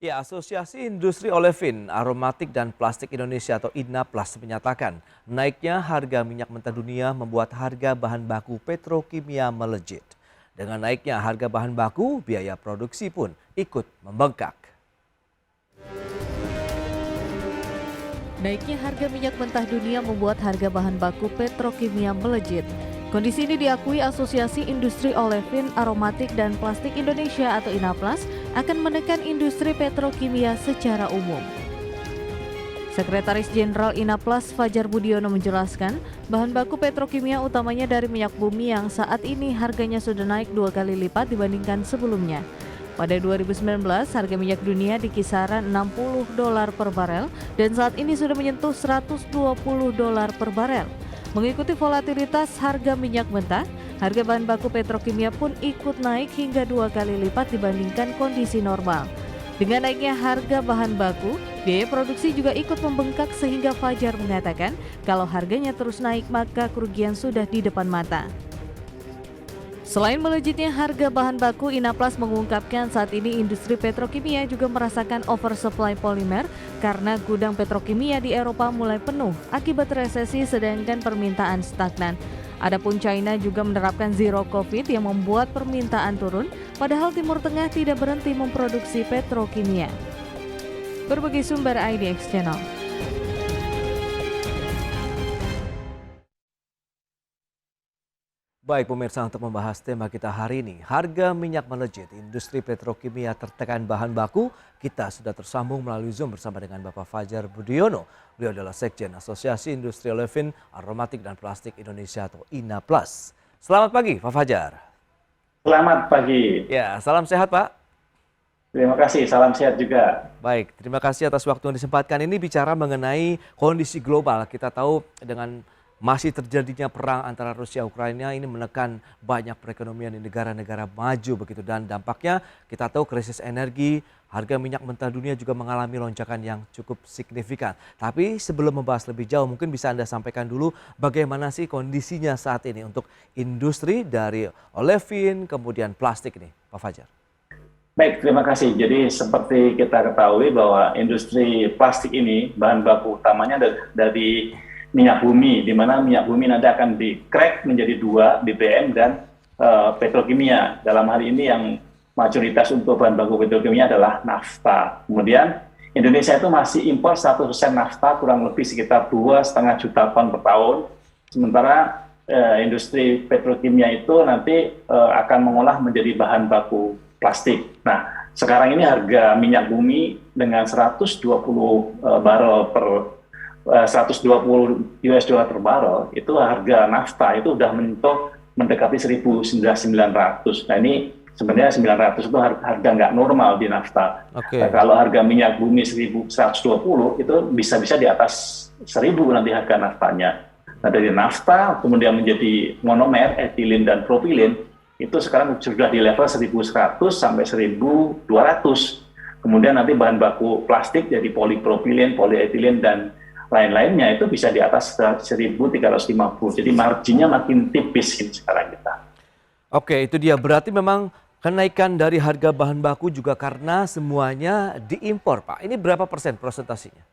Ya, Asosiasi Industri Olefin, Aromatik dan Plastik Indonesia atau INAPLAS menyatakan naiknya harga minyak mentah dunia membuat harga bahan baku petrokimia melejit. Dengan naiknya harga bahan baku, biaya produksi pun ikut membengkak. Naiknya harga minyak mentah dunia membuat harga bahan baku petrokimia melejit. Kondisi ini diakui Asosiasi Industri Olefin, Aromatik dan Plastik Indonesia atau INAPLAS akan menekan industri petrokimia secara umum. Sekretaris Jenderal INAPLAS Fajar Budiono menjelaskan, bahan baku petrokimia utamanya dari minyak bumi yang saat ini harganya sudah naik 2 kali lipat dibandingkan sebelumnya. Pada 2019, harga minyak dunia di kisaran $60 per barel dan saat ini sudah menyentuh $120 per barel. Mengikuti volatilitas harga minyak mentah, harga bahan baku petrokimia pun ikut naik hingga 2 kali lipat dibandingkan kondisi normal. Dengan naiknya harga bahan baku, biaya produksi juga ikut membengkak sehingga Fajar mengatakan kalau harganya terus naik maka kerugian sudah di depan mata. Selain melejitnya harga bahan baku, INAPLAS mengungkapkan saat ini industri petrokimia juga merasakan oversupply polimer karena gudang petrokimia di Eropa mulai penuh akibat resesi sedangkan permintaan stagnan. Adapun China juga menerapkan zero COVID yang membuat permintaan turun, padahal Timur Tengah tidak berhenti memproduksi petrokimia. Berbagai sumber IDX Channel. Baik pemirsa, untuk membahas tema kita hari ini, harga minyak melejit, industri petrokimia tertekan bahan baku, kita sudah tersambung melalui Zoom bersama dengan Bapak Fajar Budiono. Beliau adalah Sekjen Asosiasi Industri Olefin, Aromatik dan Plastik Indonesia atau INAPLAS. Selamat pagi Pak Fajar. Selamat pagi. Ya, salam sehat Pak. Terima kasih, salam sehat juga. Baik, terima kasih atas waktu yang disempatkan. Ini bicara mengenai kondisi global. Kita tahu dengan masih terjadinya perang antara Rusia dan Ukraina ini menekan banyak perekonomian di negara-negara maju begitu, dan dampaknya kita tahu krisis energi, harga minyak mentah dunia juga mengalami lonjakan yang cukup signifikan. Tapi sebelum membahas lebih jauh, mungkin bisa Anda sampaikan dulu bagaimana sih kondisinya saat ini untuk industri dari olefin kemudian plastik ini, Pak Fajar. Baik, terima kasih. Jadi seperti kita ketahui bahwa industri plastik ini bahan baku utamanya dari minyak bumi, di mana minyak bumi nanti akan di-crack menjadi dua, BBM dan petrokimia. Dalam hal ini yang mayoritas untuk bahan baku petrokimia adalah nafta. Kemudian Indonesia itu masih impor 100% nafta, kurang lebih sekitar 2,5 juta ton per tahun. Sementara industri petrokimia itu nanti akan mengolah menjadi bahan baku plastik. Nah, sekarang ini harga minyak bumi dengan 120 barrel per 120 US dollar per barrel, itu harga nafta itu udah menyentuh mendekati 1.900. Nah ini sebenarnya 900 itu harga nggak normal di nafta. Okay. Kalau harga minyak bumi 1.120 itu bisa-bisa di atas 1.000 nanti harga naftanya. Nah dari nafta kemudian menjadi monomer, etilen dan propilin, itu sekarang sudah di level 1.100 sampai 1.200. Kemudian nanti bahan baku plastik jadi polipropilin, polyethylene dan lain-lainnya itu bisa di atas 1.350. Jadi marginnya makin tipis ini sekarang kita. Oke, itu dia. Berarti memang kenaikan dari harga bahan baku juga karena semuanya diimpor, Pak. Ini berapa persen prosentasinya?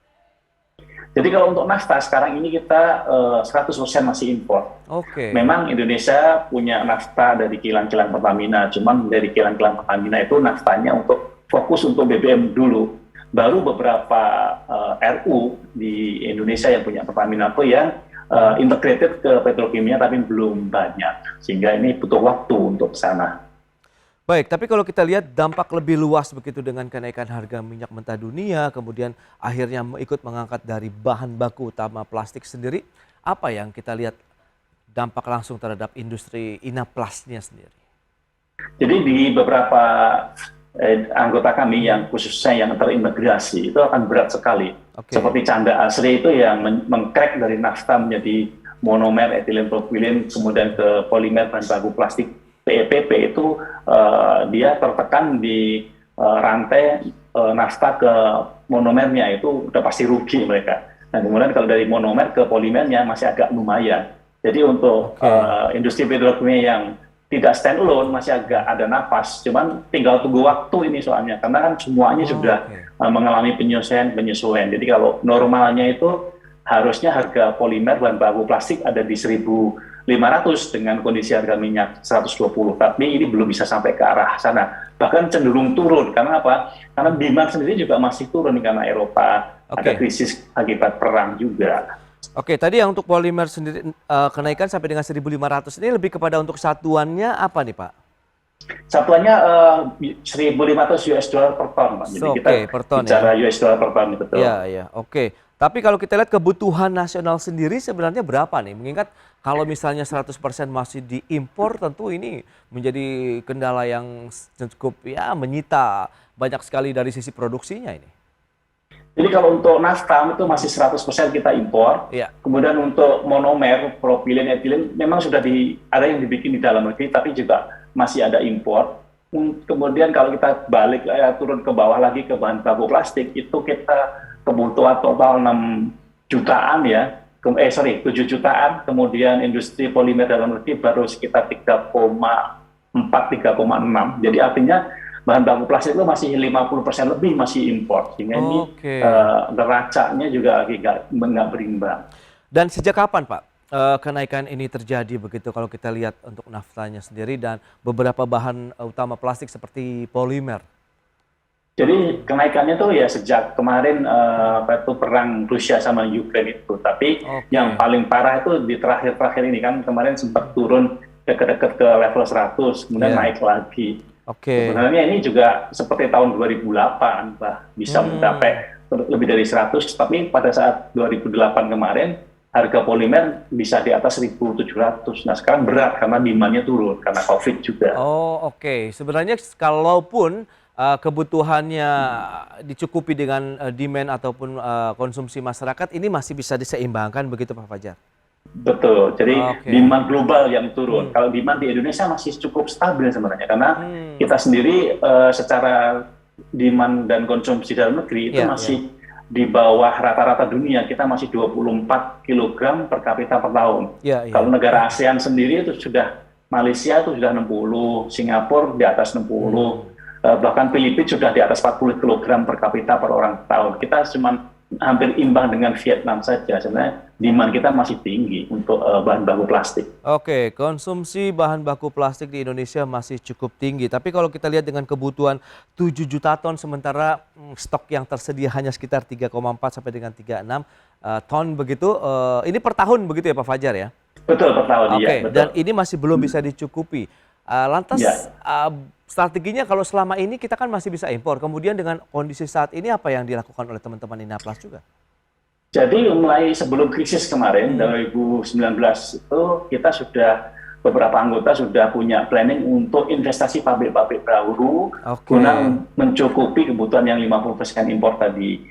Jadi kalau untuk nafta sekarang ini kita 100% masih impor. Oke. Memang Indonesia punya nafta dari kilang-kilang Pertamina, cuman dari kilang-kilang Pertamina itu naftanya untuk fokus untuk BBM dulu. Baru beberapa RU di Indonesia yang punya Pertamina itu yang integrated ke petrokimia tapi belum banyak. Sehingga ini butuh waktu untuk sana. Baik, tapi kalau kita lihat dampak lebih luas begitu dengan kenaikan harga minyak mentah dunia, kemudian akhirnya ikut mengangkat dari bahan baku utama plastik sendiri, apa yang kita lihat dampak langsung terhadap industri INAPLAS-nya sendiri? Jadi di beberapa anggota kami yang khususnya yang terintegrasi itu akan berat sekali. Okay. Seperti Canda Asri itu yang mengcrack dari nafta menjadi monomer, etilen propilin, kemudian ke polimer bahan baku plastik PEPP itu dia tertekan di rantai nafta ke monomernya, itu udah pasti rugi mereka. Nah kemudian kalau dari monomer ke polimernya masih agak lumayan. Jadi untuk industri petrokimia yang tidak stand alone, masih agak ada nafas. Cuman tinggal tunggu waktu ini soalnya, karena kan semuanya sudah mengalami penyesuaian. Jadi kalau normalnya itu harusnya harga polimer bahan baku plastik ada di 1.500 dengan kondisi harga minyak 120. Tapi ini belum bisa sampai ke arah sana. Bahkan cenderung turun. Karena apa? Karena demand sendiri juga masih turun karena Eropa ada krisis akibat perang juga. Oke, tadi yang untuk polimer sendiri kenaikan sampai dengan 1.500 ini lebih kepada untuk satuannya apa nih Pak? Satuannya 1.500 US dollar per ton, Pak. Jadi kita per ton, bicara US dollar per ton, betul. Iya, oke. Tapi kalau kita lihat kebutuhan nasional sendiri sebenarnya berapa nih? Mengingat kalau misalnya 100% masih diimpor, tentu ini menjadi kendala yang cukup menyita banyak sekali dari sisi produksinya ini. Jadi kalau untuk naftam itu masih 100% kita impor. Kemudian untuk monomer, propilen, etilen memang sudah ada yang dibikin di dalam negeri, tapi juga masih ada impor. Kemudian kalau kita balik turun ke bawah lagi ke bahan baku plastik, itu kita kebutuhan total 6 jutaan 7 jutaan. Kemudian industri polimer dalam negeri baru sekitar 3,4, 3,6. Jadi artinya bahan baku plastik itu masih 50% lebih masih impor, sehingga ini neracanya juga nggak berimbang. Dan sejak kapan Pak kenaikan ini terjadi begitu kalau kita lihat untuk naftanya sendiri dan beberapa bahan utama plastik seperti polimer? Jadi kenaikannya tuh sejak kemarin perang Rusia sama Ukraine itu, tapi yang paling parah itu di terakhir-terakhir ini kan kemarin sempat turun dekat-dekat ke level 100, kemudian naik lagi. Sebenarnya ini juga seperti tahun 2008, bisa mencapai lebih dari 100, tapi pada saat 2008 kemarin harga polimer bisa di atas 1.700. Nah sekarang berat karena demand-nya turun karena COVID juga. Sebenarnya kalaupun kebutuhannya dicukupi dengan demand ataupun konsumsi masyarakat, ini masih bisa diseimbangkan begitu Pak Fajar? Betul, jadi demand global yang turun. Kalau demand di Indonesia masih cukup stabil sebenarnya, karena kita sendiri secara demand dan konsumsi dalam negeri itu masih di bawah rata-rata dunia. Kita masih 24 kg per kapita per tahun. Kalau negara ASEAN sendiri itu Malaysia itu sudah 60, Singapura di atas 60, bahkan Filipina sudah di atas 40 kg per kapita per orang per tahun. Kita cuma hampir imbang dengan Vietnam saja. Sebenarnya demand kita masih tinggi untuk bahan baku plastik. Konsumsi bahan baku plastik di Indonesia masih cukup tinggi. Tapi kalau kita lihat dengan kebutuhan 7 juta ton, sementara stok yang tersedia hanya sekitar 3,4 sampai dengan 3,6 ton begitu. Ini per tahun begitu ya Pak Fajar ya? Betul, per tahun. Betul. Dan ini masih belum bisa dicukupi. Lantas strateginya kalau selama ini kita kan masih bisa impor, kemudian dengan kondisi saat ini apa yang dilakukan oleh teman-teman Inaplas juga? Jadi mulai sebelum krisis kemarin 2019 itu kita beberapa anggota sudah punya planning untuk investasi pabrik-pabrik baru guna mencukupi kebutuhan yang 50% impor tadi.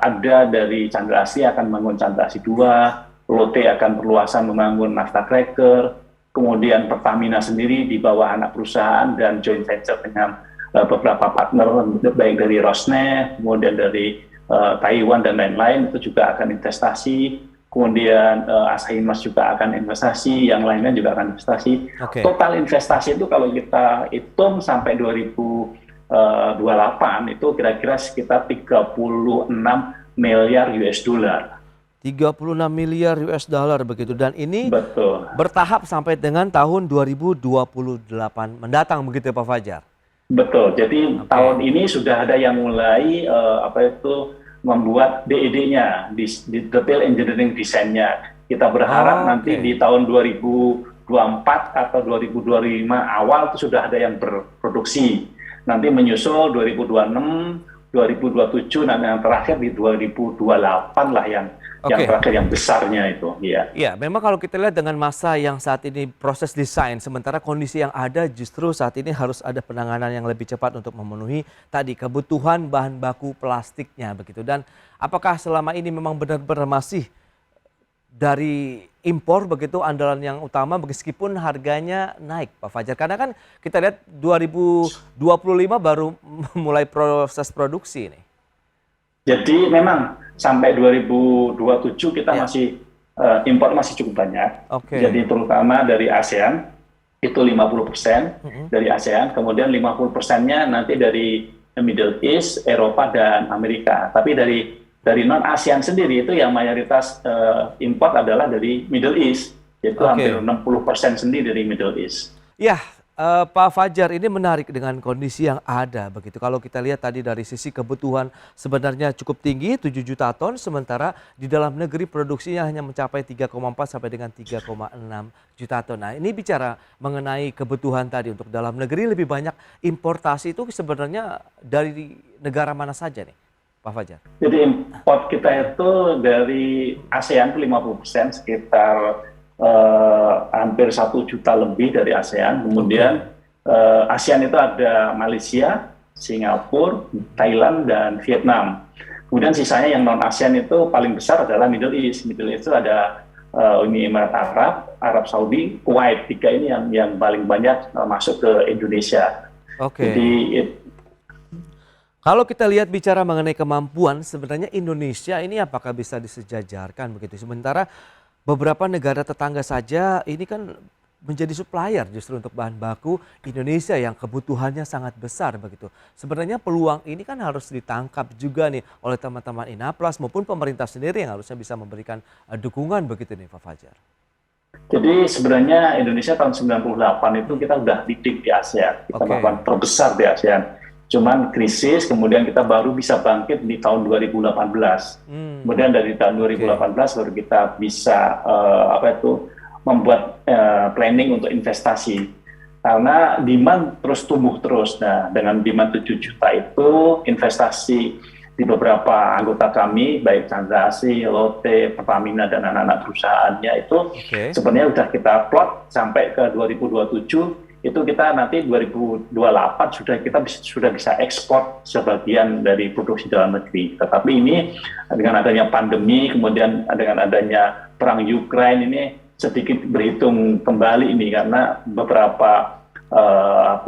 Ada dari Chandra Asri akan membangun Chandra Asri 2, Lotte akan perluasan membangun naphtha cracker, kemudian Pertamina sendiri di bawah anak perusahaan dan joint venture dengan beberapa partner baik dari Rosneft, kemudian dari Taiwan dan lain-lain itu juga akan investasi. Kemudian Asahi Mas juga akan investasi, yang lainnya juga akan investasi. Total investasi itu kalau kita hitung sampai 2028 itu kira-kira sekitar 36 miliar US dollar. 36 miliar US dollar begitu, dan ini bertahap sampai dengan tahun 2028 mendatang begitu ya Pak Fajar? Betul, jadi tahun ini sudah ada yang mulai membuat DED-nya, detail engineering design-nya. Kita berharap nanti di tahun 2024 atau 2025 awal itu sudah ada yang berproduksi. Nanti menyusul 2026, 2027, dan yang terakhir di 2028 lah yang terakhir yang besarnya itu. Ya, memang kalau kita lihat dengan masa yang saat ini proses desain, sementara kondisi yang ada justru saat ini harus ada penanganan yang lebih cepat untuk memenuhi tadi kebutuhan bahan baku plastiknya begitu. Dan apakah selama ini memang benar-benar masih dari impor begitu andalan yang utama meskipun harganya naik Pak Fajar? Karena kan kita lihat 2025 baru mulai proses produksi ini. Jadi memang sampai 2027 kita masih impor masih cukup banyak. Jadi terutama dari ASEAN itu 50% dari ASEAN, kemudian 50%-nya nanti dari Middle East, Eropa, dan Amerika. Tapi dari non-ASEAN sendiri itu yang mayoritas import adalah dari Middle East, yaitu hampir 60% sendiri dari Middle East. Ya, Pak Fajar, ini menarik dengan kondisi yang ada begitu. Kalau kita lihat tadi dari sisi kebutuhan sebenarnya cukup tinggi 7 juta ton, sementara di dalam negeri produksinya hanya mencapai 3,4 sampai dengan 3,6 juta ton. Nah, ini bicara mengenai kebutuhan tadi untuk dalam negeri, lebih banyak importasi itu sebenarnya dari negara mana saja nih, Pak Fajar? Jadi import kita itu dari ASEAN itu 50%, sekitar hampir 1 juta lebih dari ASEAN. Kemudian ASEAN itu ada Malaysia, Singapura, Thailand, dan Vietnam. Kemudian sisanya yang non ASEAN itu paling besar adalah Middle East. Middle East itu ada Uni Emirat Arab, Arab Saudi, Kuwait. 3 ini yang paling banyak masuk ke Indonesia. Jadi kalau kita lihat bicara mengenai kemampuan, sebenarnya Indonesia ini apakah bisa disejajarkan begitu? Sementara beberapa negara tetangga saja ini kan menjadi supplier justru untuk bahan baku Indonesia yang kebutuhannya sangat besar begitu. Sebenarnya peluang ini kan harus ditangkap juga nih oleh teman-teman Inaplas maupun pemerintah sendiri yang harusnya bisa memberikan dukungan begitu nih Pak Fajar. Jadi sebenarnya Indonesia tahun 98 itu kita udah leading di ASEAN, kita bahkan terbesar di ASEAN. Cuman krisis, kemudian kita baru bisa bangkit di tahun 2018. Kemudian dari tahun 2018 baru kita bisa membuat planning untuk investasi. Karena demand terus tumbuh terus. Nah, dengan demand 7 juta itu, investasi di beberapa anggota kami, baik Chandra Asri, Lotte, Pertamina, dan anak-anak perusahaannya itu sebenarnya sudah kita plot sampai ke 2027. Itu kita nanti 2028 sudah bisa ekspor sebagian dari produksi dalam negeri. Tetapi ini dengan adanya pandemi, kemudian dengan adanya perang Ukraina ini sedikit berhitung kembali ini karena beberapa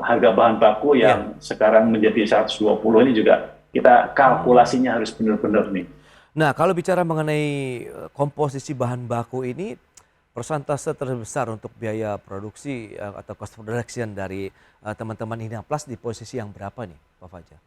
harga bahan baku yang sekarang menjadi 120 ini juga kita kalkulasinya harus benar-benar nih. Nah, kalau bicara mengenai komposisi bahan baku ini, persentase terbesar untuk biaya produksi atau cost production dari teman-teman Inaplas di posisi yang berapa nih, Pak Fajar?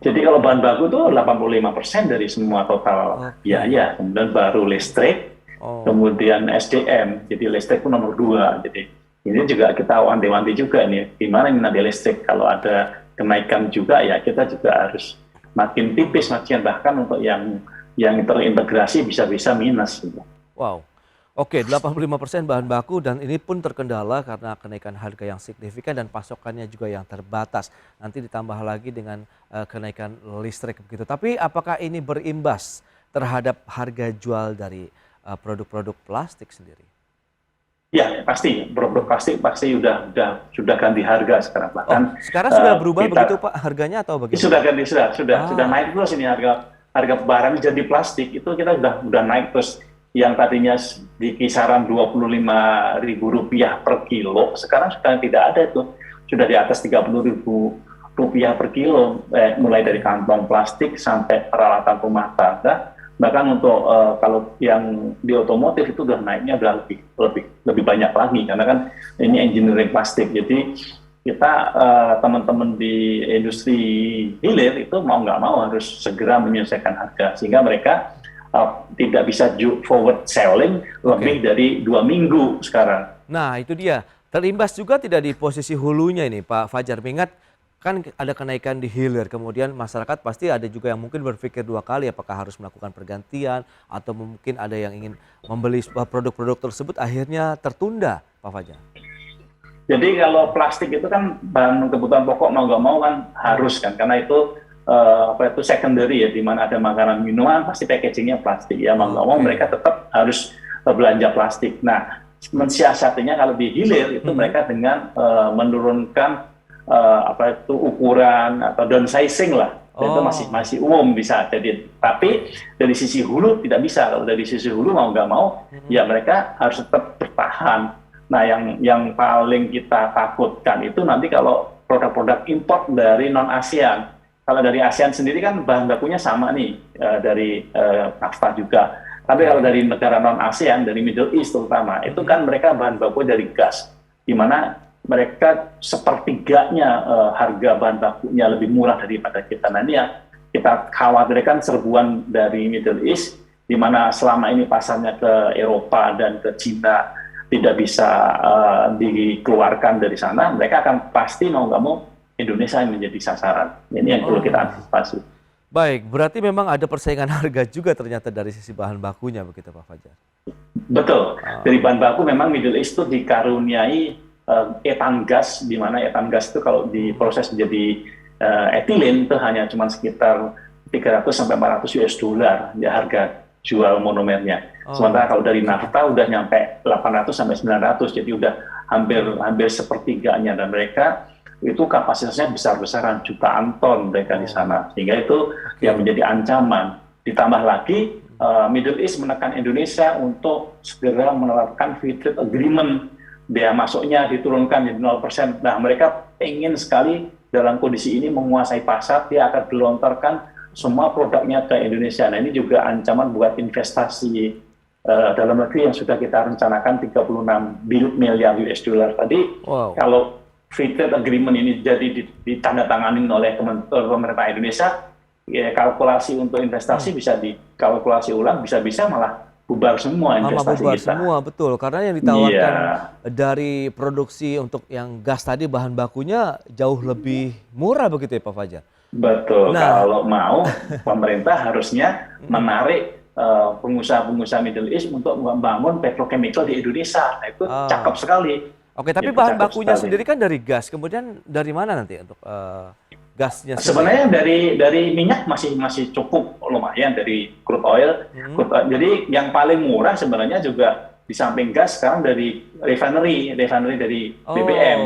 Jadi kalau bahan baku itu 85% dari semua total biaya, kemudian baru listrik, kemudian SDM, jadi listrik itu nomor 2. Jadi ini juga kita wanti-wanti juga nih, gimana ini nanti listrik kalau ada kenaikan juga ya kita juga harus makin tipis, bahkan untuk yang terintegrasi bisa-bisa minus. Gitu. Wow. Oke, 85% bahan baku dan ini pun terkendala karena kenaikan harga yang signifikan dan pasokannya juga yang terbatas. Nanti ditambah lagi dengan kenaikan listrik begitu. Tapi apakah ini berimbas terhadap harga jual dari produk-produk plastik sendiri? Ya, pasti. Produk plastik pasti sudah ganti harga sekarang. Bahkan sekarang sudah berubah begitu Pak harganya atau bagaimana? Sudah naik terus ini harga barang jadi plastik itu kita sudah naik terus. Yang tadinya di kisaran Rp25.000 per kilo, sekarang sudah tidak ada itu, sudah di atas Rp30.000 per kilo, mulai dari kantong plastik sampai peralatan rumah tangga, bahkan untuk kalau yang di otomotif itu udah naiknya udah lebih banyak lagi, karena kan ini engineering plastik, jadi kita teman-teman di industri hilir itu mau nggak mau harus segera menyelesaikan harga, sehingga mereka tidak bisa forward selling lebih dari 2 minggu sekarang. Nah itu dia, terimbas juga tidak di posisi hulunya ini Pak Fajar, mengingat kan ada kenaikan di hilir, kemudian masyarakat pasti ada juga yang mungkin berpikir 2 kali apakah harus melakukan pergantian atau mungkin ada yang ingin membeli produk-produk tersebut akhirnya tertunda Pak Fajar. Jadi kalau plastik itu kan bahan kebutuhan pokok mau nggak mau kan harus kan, karena itu secondary ya, di mana ada makanan minuman pasti packagingnya plastik ya, mau nggak mau mereka tetap harus belanja plastik. Nah, mensiasatinya kalau di hilir itu mereka dengan menurunkan ukuran atau downsizing lah, itu masih umum bisa. Jadi tapi dari sisi hulu tidak bisa. Kalau dari sisi hulu mau nggak mau ya mereka harus tetap bertahan. Nah, yang paling kita takutkan itu nanti kalau produk-produk import dari non ASEAN. Kalau dari ASEAN sendiri kan bahan bakunya sama nih, dari NAFTA juga. Tapi kalau dari negara non-ASEAN, dari Middle East terutama, itu kan mereka bahan baku dari gas. Di mana mereka sepertiganya harga bahan bakunya lebih murah daripada kita. Nah, ini yang kita khawatirkan serbuan dari Middle East, di mana selama ini pasarnya ke Eropa dan ke Cina tidak bisa dikeluarkan dari sana, mereka akan pasti mau nggak mau Indonesia yang menjadi sasaran. Ini yang perlu kita antisipasi. Baik, berarti memang ada persaingan harga juga ternyata dari sisi bahan bakunya begitu Pak Fajar. Betul, dari bahan baku memang Middle East itu dikaruniai etan gas, di mana etan gas itu kalau diproses menjadi etilen itu hanya cuma sekitar 300 sampai 400 US dollar ya harga jual monomernya. Sementara kalau dari nafta udah nyampe 800 sampai 900, jadi udah hampir sepertiganya, dan mereka itu kapasitasnya besar-besaran, jutaan ton mereka di sana, sehingga itu yang menjadi ancaman. Ditambah lagi Middle East menekan Indonesia untuk segera menerapkan free trade agreement, biaya masuknya diturunkan jadi 0%. Nah, mereka ingin sekali dalam kondisi ini menguasai pasar, dia akan gelontorkan semua produknya ke Indonesia. Nah, ini juga ancaman buat investasi dalam negeri yang sudah kita rencanakan 36 miliar US dollar tadi. Wow. Kalau free trade agreement ini jadi ditandatangani oleh pemerintah Indonesia, ya kalkulasi untuk investasi bisa dikalkulasi ulang, bisa-bisa malah bubar semua investasi bubar kita. semua, betul. Karena yang ditawarkan dari produksi untuk yang gas tadi, bahan bakunya jauh lebih murah begitu ya Pak Fajar? Betul, kalau mau pemerintah harusnya menarik pengusaha-pengusaha Middle East untuk membangun petrochemical di Indonesia. Nah, itu cakep sekali. Oke, tapi bahan bakunya sendiri kan dari gas, kemudian dari mana nanti untuk gasnya? Sebenarnya dari minyak masih cukup lumayan, dari crude oil. Jadi yang paling murah sebenarnya juga di samping gas sekarang dari refinery dari BBM.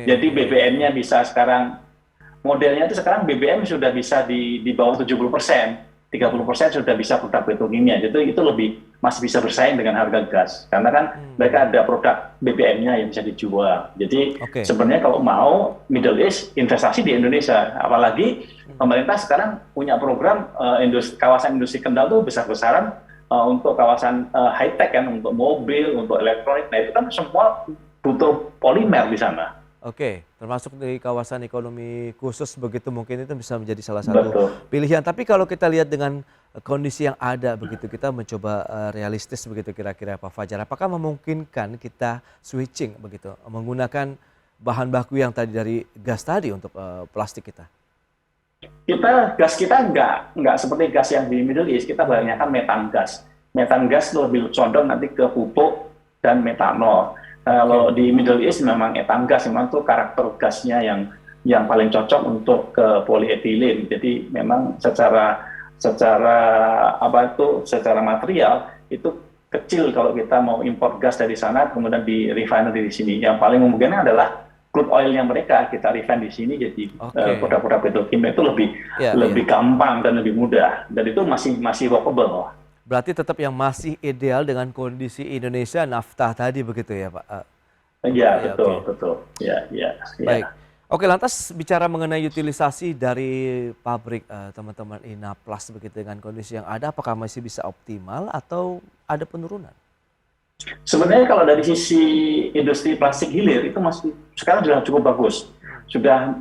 Jadi BBM-nya bisa sekarang, modelnya itu sekarang BBM sudah bisa di bawah 70%. 30% sudah bisa produk petrokimia, jadi itu masih bisa bersaing dengan harga gas, karena kan mereka ada produk BBM-nya yang bisa dijual. Jadi sebenarnya kalau mau Middle East investasi di Indonesia, apalagi pemerintah sekarang punya program kawasan industri Kendal tuh besar-besaran untuk kawasan high tech kan, untuk mobil, untuk elektronik. Nah, itu kan semua butuh polimer di sana. Oke, termasuk di kawasan ekonomi khusus begitu, mungkin itu bisa menjadi salah satu pilihan. Tapi kalau kita lihat dengan kondisi yang ada begitu, kita mencoba realistis begitu kira-kira Pak Fajar. Apakah memungkinkan kita switching begitu, menggunakan bahan baku yang tadi dari gas tadi untuk plastik kita? Gas kita nggak seperti gas yang di Middle East, kita banyakkan metan gas. Metan gas lebih condong nanti ke pupuk dan metanol. Kalau di Middle East memang etan gas, memang tuh karakter gasnya yang paling cocok untuk ke polyethylene. Jadi memang secara material itu kecil kalau kita mau import gas dari sana kemudian di refinery di sini. Yang paling memungkinkan adalah crude oilnya mereka kita refine di sini, jadi produk-produk petrokimia itu lebih gampang dan lebih mudah, dan itu masih workable. Berarti tetap yang masih ideal dengan kondisi Indonesia nafta tadi begitu ya Pak? Iya, betul. Ya. Baik. Oke, lantas bicara mengenai utilisasi dari pabrik teman-teman Inaplas begitu, dengan kondisi yang ada, apakah masih bisa optimal atau ada penurunan? Sebenarnya kalau dari sisi industri plastik hilir itu masih sekarang sudah cukup bagus. Sudah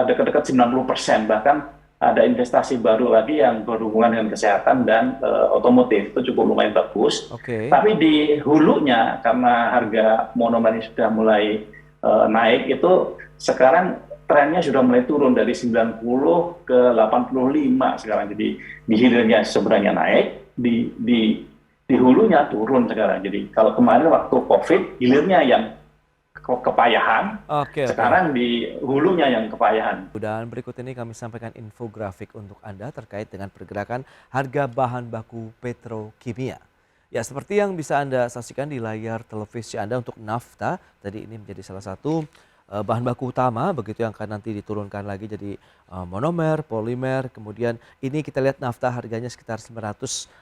dekat-dekat 90%, bahkan ada investasi baru lagi yang berhubungan dengan kesehatan dan otomotif, itu cukup lumayan bagus. Tapi di hulunya karena harga monomer ini sudah mulai naik, itu sekarang trennya sudah mulai turun dari 90 ke 85 sekarang. Jadi di hilirnya sebenarnya naik, di hulunya turun sekarang. Jadi kalau kemarin waktu COVID hilirnya yang kepayahan, sekarang di hulunya yang kepayahan. Dan berikut ini kami sampaikan infografik untuk Anda terkait dengan pergerakan harga bahan baku petrokimia. Ya, seperti yang bisa Anda saksikan di layar televisi Anda untuk nafta, tadi ini menjadi salah satu bahan baku utama begitu yang akan nanti diturunkan lagi jadi monomer, polimer. Kemudian ini kita lihat nafta harganya sekitar $900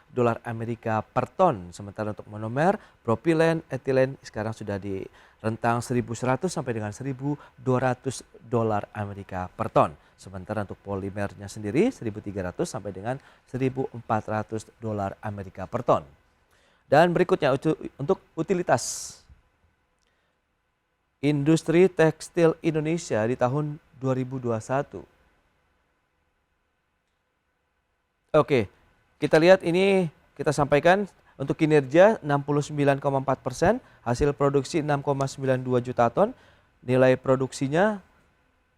Amerika per ton. Sementara untuk monomer, propilen, etilen sekarang sudah di rentang 1.100 sampai dengan $1.200 Amerika per ton. Sementara untuk polimernya sendiri 1.300 sampai dengan $1.400 Amerika per ton. Dan berikutnya untuk utilitas. industri tekstil Indonesia di tahun 2021. Oke, kita lihat ini kita sampaikan untuk kinerja 69,4%, hasil produksi 6,92 juta ton, nilai produksinya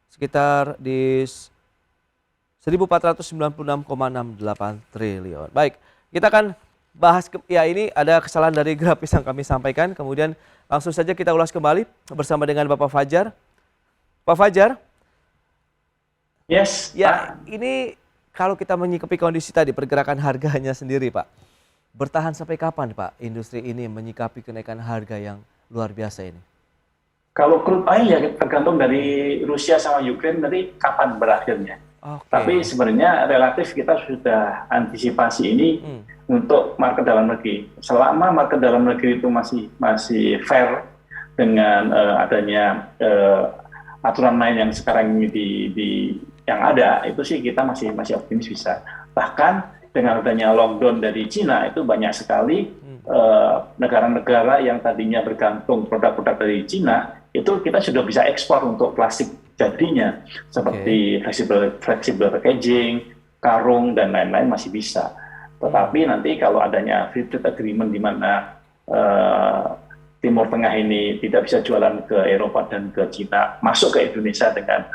sekitar di 1.496,68 triliun. Baik, kita akan bahas, ya ini ada kesalahan dari grafis yang kami sampaikan, kemudian langsung saja kita ulas kembali bersama dengan Bapak Fajar. Pak Fajar? Yes, ya Pak. ini kalau kita menyikapi kondisi tadi, pergerakan harganya sendiri Pak, bertahan sampai kapan Pak industri ini menyikapi kenaikan harga yang luar biasa ini? Kalau crude oil ya tergantung dari Rusia sama Ukraine nanti kapan berakhirnya. Oke. Tapi sebenarnya relatif kita sudah antisipasi ini untuk market dalam negeri. Selama market dalam negeri itu masih fair dengan adanya aturan main yang sekarang ini yang ada, itu sih kita masih optimis bisa. Bahkan dengan adanya lockdown dari Cina itu banyak sekali negara-negara yang tadinya bergantung produk-produk dari Cina itu kita sudah bisa ekspor untuk plastik jadinya seperti flexible packaging, karung dan lain-lain masih bisa. Tetapi nanti kalau adanya free trade agreement di mana Timur Tengah ini tidak bisa jualan ke Eropa dan ke Cina, masuk ke Indonesia dengan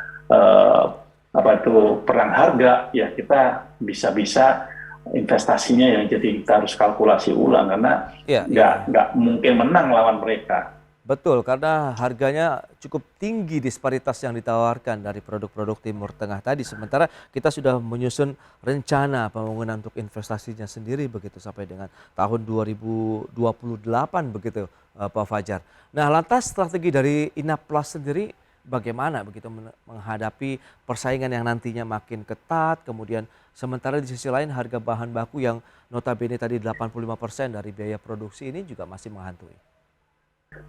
perang harga, ya kita bisa investasinya yang jadi kita harus kalkulasi ulang karena nggak mungkin menang lawan mereka. Betul, karena harganya cukup tinggi disparitas yang ditawarkan dari produk-produk Timur Tengah tadi. Sementara kita sudah menyusun rencana pembangunan untuk investasinya sendiri begitu sampai dengan tahun 2028 begitu Pak Fajar. Nah, lantas strategi dari Inaplas sendiri bagaimana begitu menghadapi persaingan yang nantinya makin ketat, kemudian sementara di sisi lain harga bahan baku yang notabene tadi 85% dari biaya produksi ini juga masih menghantui.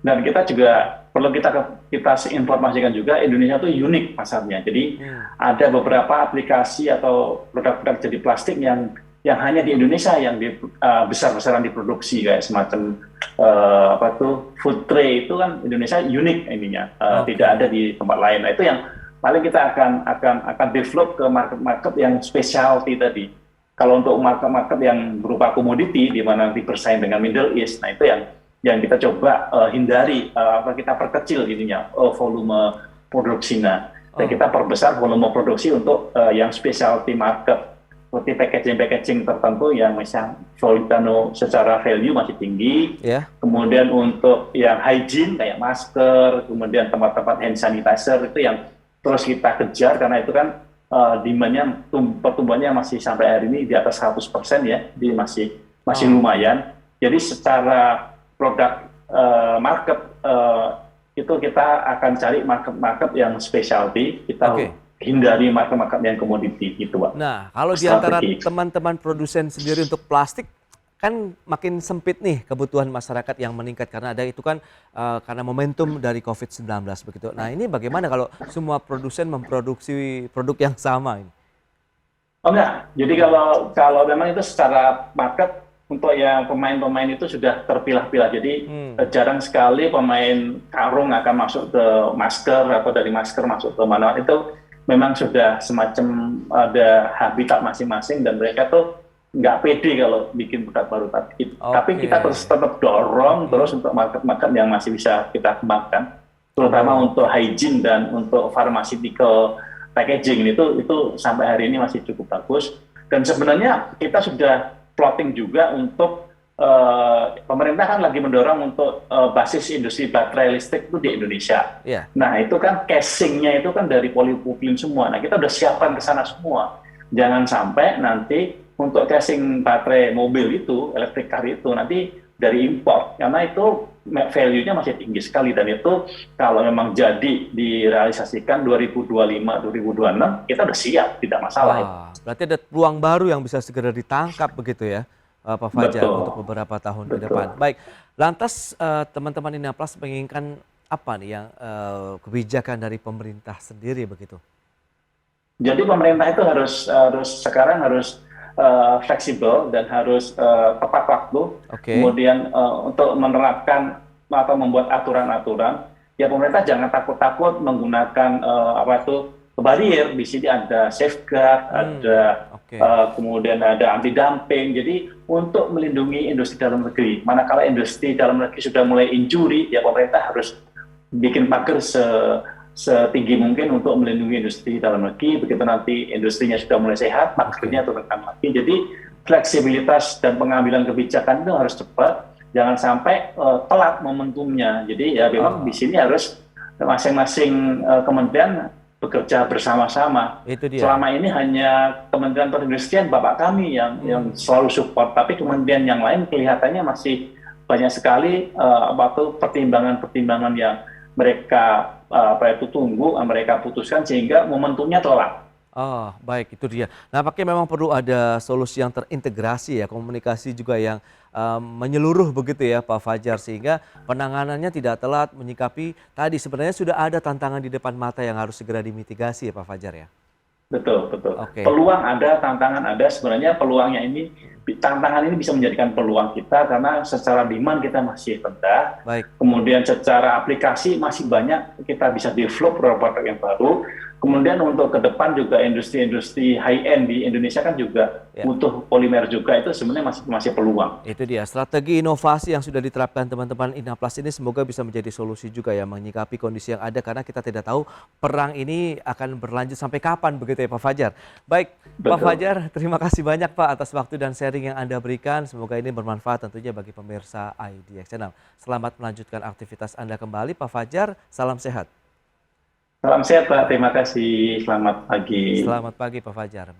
Dan kita juga perlu kita informasikan juga Indonesia itu unik pasarnya. Jadi ada beberapa aplikasi atau produk-produk jadi plastik yang hanya di Indonesia yang besar-besaran diproduksi kayak semacam food tray itu kan Indonesia unik ininya, tidak ada di tempat lain. Nah itu yang paling kita akan develop ke market-market yang specialty tadi. Kalau untuk market-market yang berupa komoditi di mana nanti bersaing dengan Middle East, nah itu yang kita coba hindari, kita perkecil ininya volume produksinya. Dan kita perbesar volume produksi untuk yang specialty market seperti packaging tertentu yang misalnya secara value masih tinggi. Kemudian untuk yang hygiene kayak masker, kemudian tempat-tempat hand sanitizer itu yang terus kita kejar karena itu kan demand-nya pertumbuhannya masih sampai hari ini di atas 100% ya, jadi masih lumayan. Jadi secara produk market itu kita akan cari market yang specialty, kita hindari market-market yang komoditi gitu, Pak. Nah, kalau di antara teman-teman produsen sendiri untuk plastik kan makin sempit nih kebutuhan masyarakat yang meningkat karena ada itu kan karena momentum dari COVID-19 begitu. Nah, ini bagaimana kalau semua produsen memproduksi produk yang sama ini? Oh enggak, jadi kalau memang itu secara market untuk yang pemain-pemain itu sudah terpilah-pilah. Jadi jarang sekali pemain karung akan masuk ke masker atau dari masker masuk ke manual. Itu memang sudah semacam ada habitat masing-masing dan mereka tuh nggak pede kalau bikin produk baru. Tapi kita terus tetap dorong terus untuk market-market yang masih bisa kita kembangkan, terutama untuk hygiene dan untuk pharmaceutical packaging itu sampai hari ini masih cukup bagus. Dan sebenarnya kita sudah plotting juga untuk pemerintah kan lagi mendorong untuk basis industri baterai listrik itu di Indonesia. Nah itu kan casingnya itu kan dari polypropylene semua. Nah kita udah siapkan ke sana semua. Jangan sampai nanti untuk casing baterai mobil itu, electric car itu nanti dari impor. Karena itu value-nya masih tinggi sekali dan itu kalau memang jadi direalisasikan 2025-2026 kita udah siap, tidak masalah. Berarti ada peluang baru yang bisa segera ditangkap begitu ya Pak Fajar untuk beberapa tahun ke depan. Baik, lantas teman-teman Inaplas menginginkan apa nih yang kebijakan dari pemerintah sendiri begitu? Jadi pemerintah itu sekarang harus fleksibel dan harus tepat waktu. Kemudian untuk menerapkan atau membuat aturan-aturan ya pemerintah jangan takut-takut menggunakan barrier. Di sini ada safeguard, ada kemudian ada anti dumping. Jadi untuk melindungi industri dalam negeri. Manakala industri dalam negeri sudah mulai injury, ya pemerintah harus bikin pagar setinggi mungkin untuk melindungi industri dalam negeri. Begitu nanti industrinya sudah mulai sehat, pagarnya turunkan lagi. Jadi fleksibilitas dan pengambilan kebijakan itu harus cepat. Jangan sampai telat momentumnya. Jadi ya memang di sini harus masing-masing kementerian bekerja bersama-sama. Itu dia. Selama ini hanya Kementerian Perindustrian Bapak kami yang selalu support, tapi kementerian yang lain kelihatannya masih banyak sekali pertimbangan-pertimbangan yang mereka tunggu, mereka putuskan sehingga momentumnya telat. Oh, baik, itu dia. Nampaknya memang perlu ada solusi yang terintegrasi ya, komunikasi juga yang menyeluruh begitu ya Pak Fajar, sehingga penanganannya tidak telat menyikapi tadi sebenarnya sudah ada tantangan di depan mata yang harus segera dimitigasi ya Pak Fajar ya. Betul, betul. Oke. Peluang ada, tantangan ada. Sebenarnya peluangnya ini, tantangan ini bisa menjadikan peluang kita karena secara demand kita masih rendah. Baik. Kemudian secara aplikasi masih banyak kita bisa develop produk-produk yang baru. Kemudian untuk ke depan juga industri-industri high-end di Indonesia kan juga butuh polimer juga, itu sebenarnya masih peluang. Itu dia, strategi inovasi yang sudah diterapkan teman-teman Inaplas ini semoga bisa menjadi solusi juga ya menyikapi kondisi yang ada, karena kita tidak tahu perang ini akan berlanjut sampai kapan begitu ya Pak Fajar. Baik, Betul. Pak Fajar, terima kasih banyak Pak atas waktu dan sharing yang Anda berikan. Semoga ini bermanfaat tentunya bagi pemirsa IDX Channel. Selamat melanjutkan aktivitas Anda kembali Pak Fajar, salam sehat. Salam sehat Pak, terima kasih. Selamat pagi. Selamat pagi Pak Fajar.